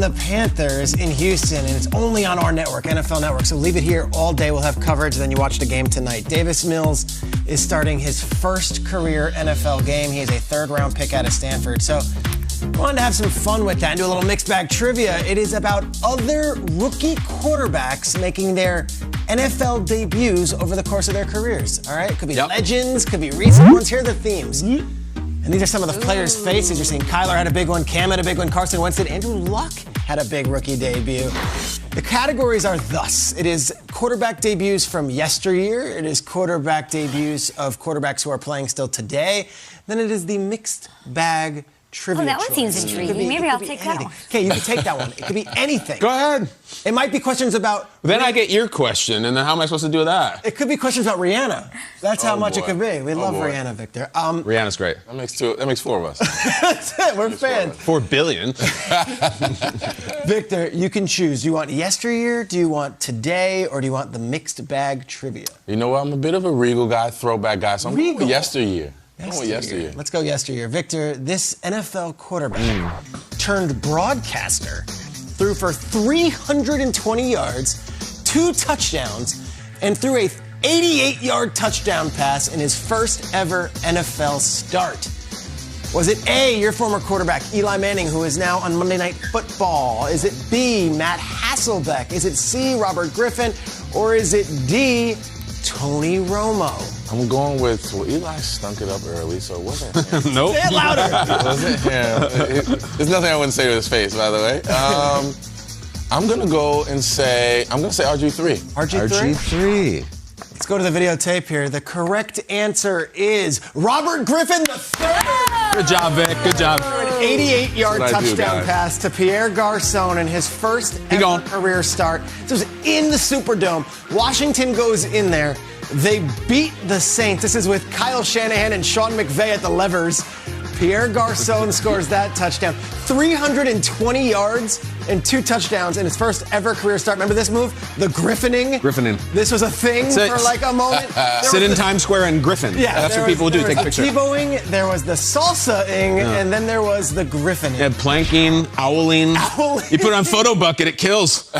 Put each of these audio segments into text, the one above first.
the Panthers in Houston, and it's only on our network, NFL Network, so leave it here all day. We'll have coverage, then you watch the game tonight. Davis Mills is starting his first career NFL game. He is a third-round pick out of Stanford, so I wanted to have some fun with that and do a little mixed bag trivia. It is about other rookie quarterbacks making their NFL debuts over the course of their careers, all right? Could be legends, could be recent ones. Here are the themes. And these are some of the players' faces. You're seeing Kyler had a big one, Cam had a big one, Carson Wentz did, Andrew Luck had a big rookie debut. The categories are thus. It is quarterback debuts from yesteryear. It is quarterback debuts of quarterbacks who are playing still today. Then it is the mixed bag trivia. Oh, that one seems intriguing. Maybe I'll take that one. Okay, you can take that one. It could be anything. Go ahead. It might be questions about... Then I get your question, and then how am I supposed to do with that? It could be questions about Rihanna. That's how much it could be. We love Rihanna, Victor. Rihanna's great. That makes four of us. That's it. We're fans. 4 billion. Victor, you can choose. Do you want yesteryear, do you want today, or do you want the mixed bag trivia? You know what? I'm a bit of a regal guy, throwback guy, so I'm going with yesteryear. Yesteryear. Let's go yesteryear. Victor, this NFL quarterback turned broadcaster, threw for 320 yards, 2 touchdowns, and threw a 88-yard touchdown pass in his first ever NFL start. Was it A, your former quarterback, Eli Manning, who is now on Monday Night Football? Is it B, Matt Hasselbeck? Is it C, Robert Griffin? Or is it D, Tony Romo? I'm going with, Eli stunk it up early, so it wasn't him. Nope. Say it louder. It wasn't him. There's nothing I wouldn't say to his face, by the way. I'm going to go and say, RG3. RG3? Let's go to the videotape here. The correct answer is Robert Griffin III. Good job, Vic. Good job. An 88-yard touchdown pass to Pierre Garçon in his first ever career start. This was in the Superdome. Washington goes in there. They beat the Saints. This is with Kyle Shanahan and Sean McVay at the levers. Pierre Garçon scores that touchdown. 320 yards and 2 touchdowns in his first ever career start. Remember this move? The griffining? Griffining. This was a thing for like a moment. Sit in Times Square and griffin. Yeah, that's what people do. Take a picture. T-bowing, there was the salsa-ing, and then there was the griffining. Yeah, planking, owling. You put it on photo bucket, it kills.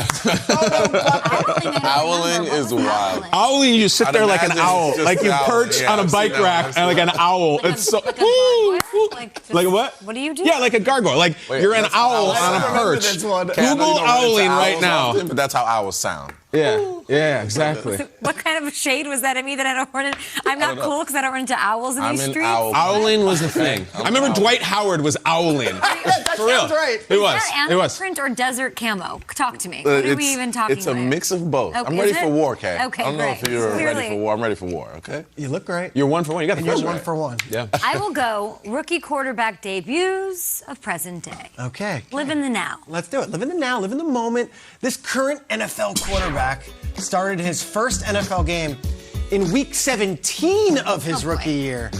Owling is wild. Owling, you sit there like an owl. Like you perch on a bike rack and like an owl. It's so... Like what? What do you do? Yeah, like a gargoyle. Like you're an owl on a perch. Google owling right now. But that's how owls sound. Yeah, exactly. So what kind of shade was that at me that I don't run into? I'm not cool because I don't run into owls in these streets. Owling was the thing. I remember Dwight Howard was owling. That For real. sounds right. It was. Is that animal print or desert camo? Talk to me. What are we even talking about? It's a mix of both. Okay, I'm ready for war, Kay. Okay, I don't know if you're ready for war. I'm ready for war, okay? You look great. You're 1 for 1. You got the first You're one. 1 for 1. Yeah. I will go rookie quarterback debuts of present day. Okay. Live in the now. Let's do it. Live in the now. Live in the moment. This current NFL quarterback started his first NFL game in week 17 of his rookie year,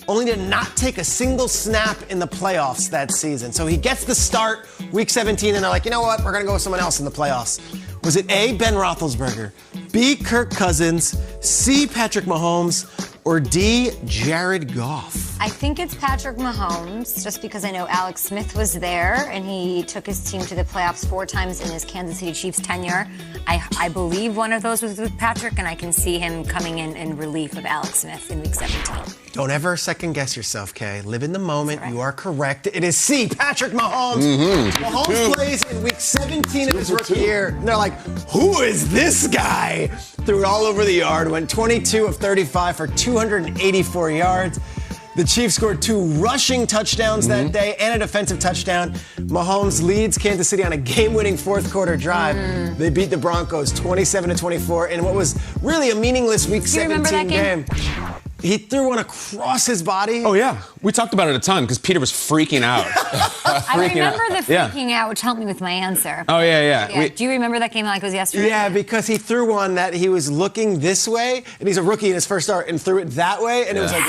only to not take a single snap in the playoffs that season. So he gets the start, week 17, and they're like, you know what? We're going to go with someone else in the playoffs. Was it A, Ben Roethlisberger, B, Kirk Cousins, C, Patrick Mahomes, or D, Jared Goff? I think it's Patrick Mahomes, just because I know Alex Smith was there and he took his team to the playoffs 4 times in his Kansas City Chiefs tenure. I believe one of those was with Patrick, and I can see him coming in relief of Alex Smith in week 17. Don't ever second guess yourself, Kay. Live in the moment. Right. You are correct. It is C, Patrick Mahomes. Mahomes plays in week 17 of his rookie year. And they're like, who is this guy? Threw it all over the yard, went 22 of 35 for 284 yards. The Chiefs scored 2 rushing touchdowns that day and a defensive touchdown. Mahomes leads Kansas City on a game-winning fourth-quarter drive. They beat the Broncos 27-24 in what was really a meaningless Week 17 game. He threw one across his body. Oh, yeah. We talked about it a ton because Peter was freaking out. I remember the freaking out, which helped me with my answer. Oh, yeah. Do you remember that game like it was yesterday? Yeah, because he threw one that he was looking this way, and he's a rookie in his first start, and threw it that way, and it was like,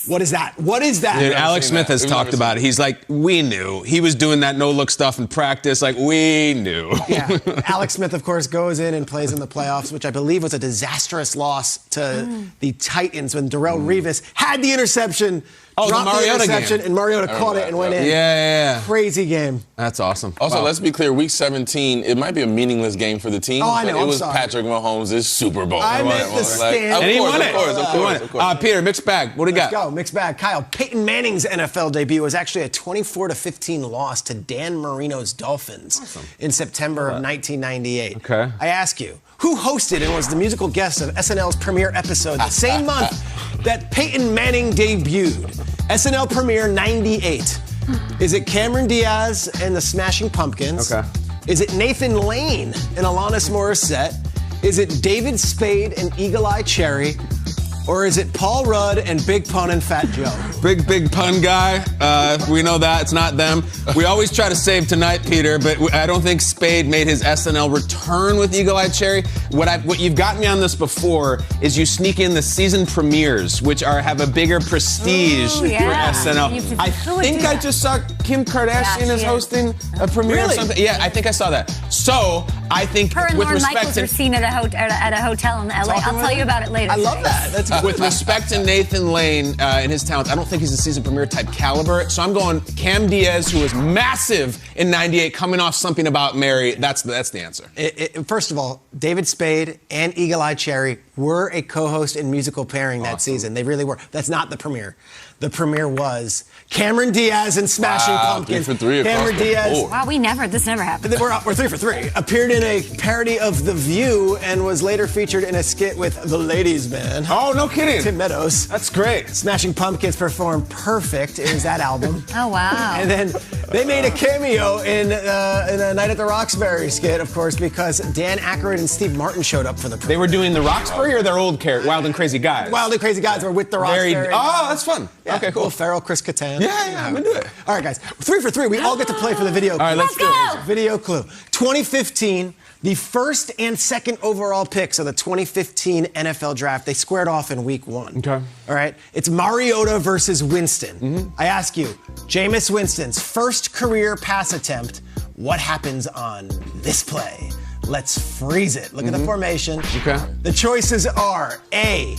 what is that? What is that? Dude, Alex Smith has talked about it. He's like, we knew. He was doing that no-look stuff in practice. Like, we knew. Yeah. Alex Smith, of course, goes in and plays in the playoffs, which I believe was a disastrous loss to the Titans when Darrelle Revis had the interception Oh, dropped the Mariota interception, game. and Mariota caught it and went in. Yeah. Crazy game. That's awesome. Also, let's be clear, Week 17, it might be a meaningless game for the team. Oh, I know, but it was sorry. Patrick Mahomes' Super Bowl. I meant the stand. And he won it. Of course. Peter, mixed bag. What do you got? Let's go, mixed bag. Kyle, Peyton Manning's NFL debut was actually a 24-15 loss to Dan Marino's Dolphins in September of 1998. Okay. I ask you, who hosted and was the musical guest of SNL's premiere episode the same month that Peyton Manning debuted? SNL premiere 98. Is it Cameron Diaz and the Smashing Pumpkins? Okay. Is it Nathan Lane and Alanis Morissette? Is it David Spade and Eagle Eye Cherry? Or is it Paul Rudd and Big Pun and Fat Joe? Big pun guy. We know that. It's not them. We always try to save tonight, Peter, but I don't think Spade made his SNL return with Eagle Eye Cherry. What you've gotten me on this before is you sneak in the season premieres, which have a bigger prestige for SNL. I think I just saw Kim Kardashian is hosting a premiere or something. Yeah, I think I saw that. So I think her and with Lorne respect Michaels to are seen at a hotel in LA. I'll tell you about it later. I love that. That's with respect to Nathan Lane and his talents, I don't think he's a season premiere type caliber. So I'm going Cam Diaz, who was massive in '98, coming off Something About Mary. That's the answer. First of all, David Spade and Eagle Eye Cherry were a co-host and musical pairing that season. They really were. That's not the premiere. The premiere was Cameron Diaz and Smashing Pumpkins. 3 for 3 Cameron Diaz. Wow, this never happened. We're 3 for 3. Appeared in a parody of The View and was later featured in a skit with The Ladies Man. Oh, no kidding. Tim Meadows. That's great. Smashing Pumpkins performed Perfect in that album. Oh, wow. And then they made a cameo in a Night at the Roxbury skit, of course, because Dan Aykroyd and Steve Martin showed up for the premiere. They were doing the Roxbury or their old character, Wild and Crazy Guys? Wild and Crazy Guys were with the Roxbury. That's fun. Yeah, okay, cool. Will Ferrell, Chris Kattan. Yeah, I'm into it. All right, guys. 3 for 3. We all get to play for the video clue. All right, let's go. Video clue. 2015, the first and second overall picks of the 2015 NFL draft, they squared off in week 1. Okay. All right? It's Mariota versus Winston. I ask you, Jameis Winston's first career pass attempt, what happens on this play? Let's freeze it. Look at the formation. Okay. The choices are A,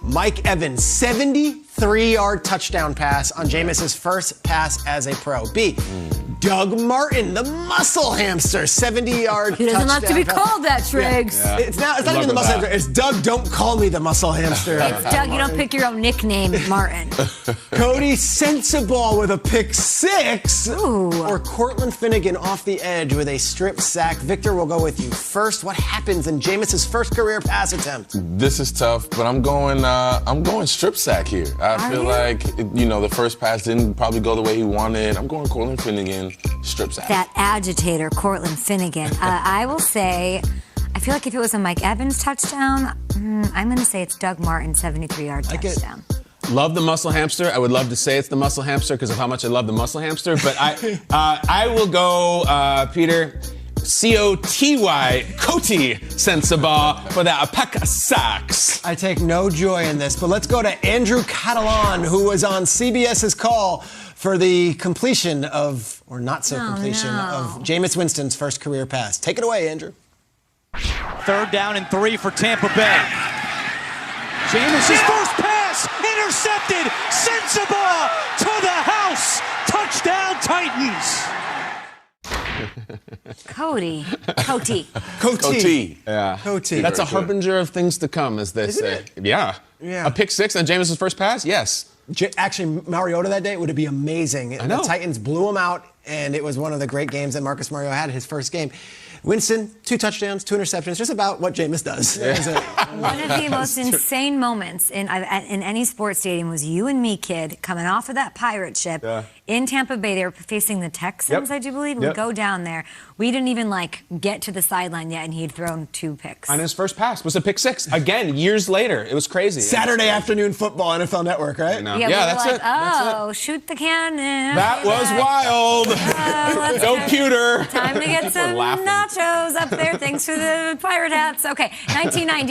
Mike Evans, 73-yard touchdown pass on Jameis's first pass as a pro. B, Doug Martin, the muscle hamster, 70-yard touchdown. He doesn't like to be called that, Triggs. Yeah. It's not even the muscle hamster. It's Doug, don't call me the muscle hamster. It's Doug, you don't pick your own nickname, Martin. Cody Sensabaugh with a pick 6. Ooh. Or Cortland Finnegan off the edge with a strip sack. Victor, we'll go with you first. What happens in Jameis's first career pass attempt? This is tough, but I'm going strip sack here. I feel like, the first pass didn't probably go the way he wanted. I'm going Cortland Finnegan, strip sack. That agitator, Cortland Finnegan. I will say, I feel like if it was a Mike Evans touchdown, I'm going to say it's Doug Martin, 73-yard touchdown. Love the muscle hamster. I would love to say it's the muscle hamster because of how much I love the muscle hamster, but I will go, Peter, C-O-T-Y, Cody Sensabaugh for that pack of sacks. I take no joy in this, but let's go to Andrew Catalan, who was on CBS's call for the completion of, or not so completion, of Jameis Winston's first career pass. Take it away, Andrew. 3rd down and 3 for Tampa Bay. Jameis's first pass, intercepted, Sensabaugh to the house, touchdown Titans. Cody. Yeah. Cody. That's a harbinger of things to come, as they say. Yeah. A pick 6 on Jameis's first pass? Yes. Actually, Mariota that day would be amazing. I know. The Titans blew him out, and it was one of the great games that Marcus Mariota had in his first game. Winston, 2 touchdowns, 2 interceptions, just about what Jameis does. Yeah. One of the most insane moments in any sports stadium was you and me, kid, coming off of that pirate ship in Tampa Bay. They were facing the Texans, I do believe. We go down there. We didn't even get to the sideline yet, and he had thrown 2 picks. On his first pass was a pick 6. Again, years later. It was crazy. Saturday afternoon football, NFL Network, right? Yeah, we were that's like, it. That's it. Shoot the cannon. That was wild. No pewter. Time to get some nachos up there. Thanks for the pirate hats. Okay, 1990.